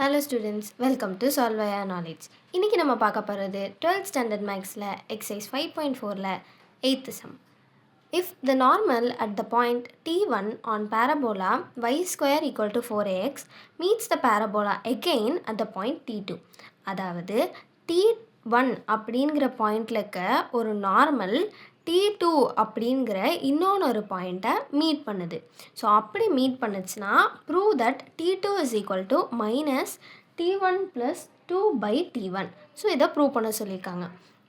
Hello students, welcome to Solve Via Knowledge. இன்னைக்கு நம்ம பார்க்க போகிறது 12th standard mathsல exercise 5.4ல 8th sum. If the normal at the point t1 on parabola y square equal to 4ax meets the parabola again at the point t2. அதாவது t1 அப்படிங்கிற பாயிண்டில் இருக்க ஒரு normal t2 அப்படிங்கிற இன்னொன்று பாயிண்ட்டை மீட் பண்ணுது. So அப்படி மீட் பண்ணுச்சுன்னா prove that t2 is equal to minus t1 plus 2 by t1. So இதை ப்ரூவ் பண்ண சொல்லியிருக்காங்க.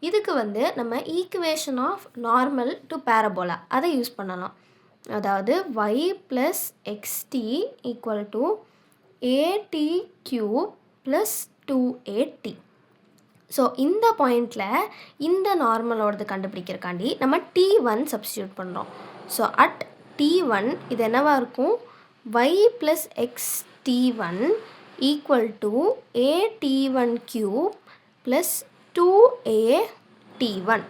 இதுக்கு நம்ம equation of normal to parabola அதை யூஸ் பண்ணலாம். அதாவது y plus xt equal to at cube plus 2at. So இந்த பாயிண்டில் இந்த நார்மலோடது கண்டுபிடிக்கிறக்காண்டி நம்ம t1 சப்ஸ்டியூட் பண்ணுறோம். ஸோ அட் t1 இது என்னவாக இருக்கும், y plus x t1 equal to a t1 cube plus 2a t1.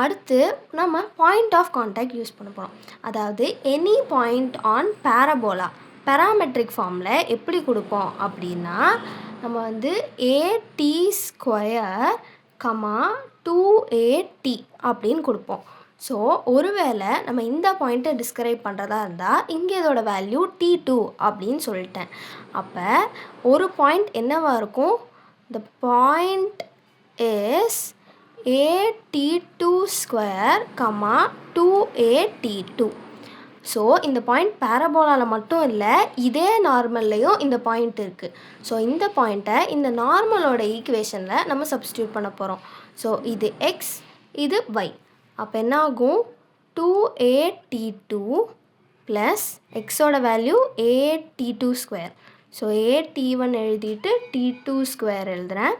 அடுத்து நம்ம பாயிண்ட் ஆஃப் கான்டாக்ட் யூஸ் பண்ண போகிறோம். அதாவது any point on parabola parametric ஃபார்மில் எப்படி கொடுப்போம் அப்படின்னா நம்ம at ஸ்கொயர் 2at அப்படின்னு கொடுப்போம். ஸோ ஒருவேளை நம்ம இந்த பாயிண்ட்டை டிஸ்கிரைப் பண்ணுறதா இருந்தால் இங்கே இதோட வேல்யூ t2 அப்படின்னு சொல்லிட்டேன். அப்போ ஒரு பாயிண்ட் என்னவாக இருக்கும், the point is at2 square 2at2. So இந்த பாயிண்ட் பேரபோலாவில் மட்டும் இல்லை, இதே நார்மல்லையும் இந்த பாயிண்ட் இருக்குது. ஸோ இந்த பாயிண்ட்டை இந்த நார்மலோட ஈக்குவேஷனில் நம்ம சப்ஸ்டியூட் பண்ண போகிறோம். ஸோ இது எக்ஸ், இது ஒய். அப்போ என்ன ஆகும், 2at2 ப்ளஸ் எக்ஸோட value at2 square. So at1 எழுதிட்டு t2 ஸ்கொயர் எழுதுகிறேன்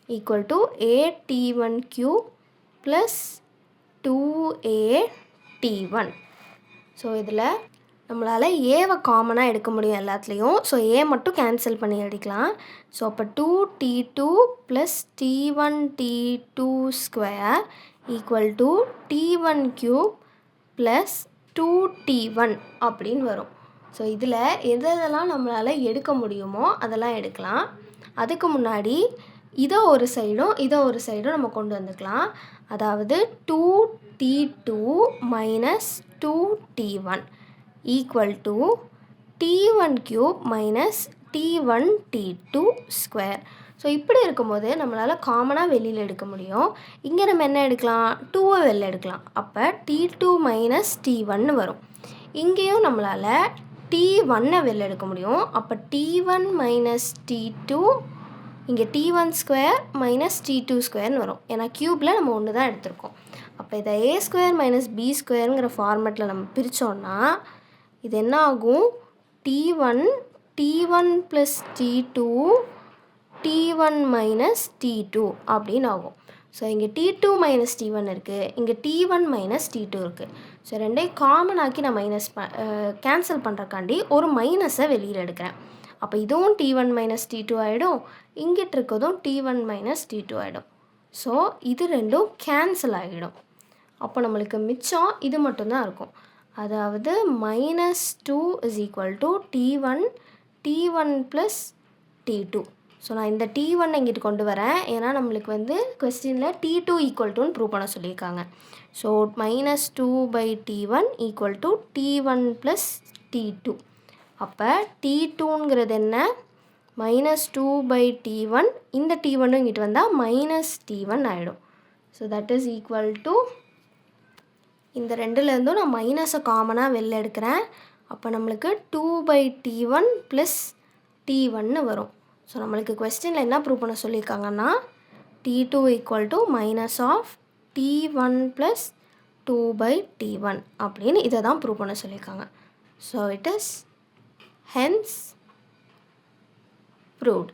equal to at1 cube plus 2at1. So இதில் நம்மளால் ஏவை காமனாக எடுக்க முடியும் எல்லாத்துலேயும். ஸோ ஏ மட்டும் கேன்சல் பண்ணி எடுக்கலாம். ஸோ அப்போ 2t2 plus t1 t2 square equal to t1 cube plus 2t1 அப்படின்னு வரும். ஸோ இதில் எதெல்லாம் நம்மளால் எடுக்க முடியுமோ அதெல்லாம் எடுக்கலாம். அதுக்கு முன்னாடி இதை ஒரு சைடும் நம்ம கொண்டு வந்துக்கலாம். அதாவது 2t2 minus 2t1 equal to t1 cube minus t1 t2 square. So இப்படி இருக்கும்போது நம்மளால் காமனாக வெளியில் எடுக்க முடியும். இங்கே நம்ம என்ன எடுக்கலாம், 2வை வெளில எடுக்கலாம். அப்போ t2 மைனஸ் t1 வரும். இங்கேயும் நம்மளால் t1ஐ வெளில எடுக்க முடியும். அப்போ t1 மைனஸ் t2, இங்கே t1 ஸ்கொயர் மைனஸ் t2 ஸ்கொயர்னு வரும். ஏன்னா க்யூப்பில் நம்ம ஒன்று தான் எடுத்திருக்கோம். அப்போ இதை a ஸ்கொயர் மைனஸ் b ஸ்கொயருங்கிற ஃபார்மேட்டில் நம்ம பிரித்தோன்னா இது என்ன ஆகும், t1 plus t2 t1 minus t2 அப்படின்னு ஆகும். ஸோ இங்கே t2 மைனஸ் t1 இருக்குது, இங்கே t1 மைனஸ் t2 இருக்குது. ஸோ ரெண்டையும் காமனாக்கி நான் கேன்சல் பண்ணுறக்காண்டி ஒரு மைனஸை வெளியில் எடுக்கிறேன். அப்போ இதுவும் t1 மைனஸ் t2 ஆகிடும், இங்கிட்டு இருக்கிறதும் t1 மைனஸ் t2 ஆகிடும். ஸோ இது ரெண்டும் கேன்சல் ஆகிடும். அப்போ நம்மளுக்கு மிச்சம் இது மட்டும்தான் இருக்கும். அதாவது -2 is equal to t1 plus t2. So நான் இந்த t1 இங்கிட்டு கொண்டு வரேன், ஏன்னா நம்மளுக்கு கொஸ்டினில் t2 ஈக்குவல் டுன்னு ப்ரூவ் பண்ண சொல்லியிருக்காங்க. So -2 by t1 equal to t1 plus t2. அப்போ t2ங்கிறது என்ன, -2 பை t1, இந்த t1 இங்கிட்டு வந்தால் மைனஸ் t1 ஆகிடும். So that is equal to, இந்த ரெண்டுலேருந்தும் நான் மைனஸை காமனாக வெளில எடுக்கிறேன். அப்போ நம்மளுக்கு 2 பை t1 ப்ளஸ் t1 வரும். ஸோ நம்மளுக்கு கொஸ்டினில் என்ன ப்ரூவ் பண்ண சொல்லியிருக்காங்கன்னா t2 equal to minus of t1 plus 2 by t1 அப்படின்னு இதை தான் ப்ரூவ் பண்ண சொல்லியிருக்காங்க. So it is hence proved.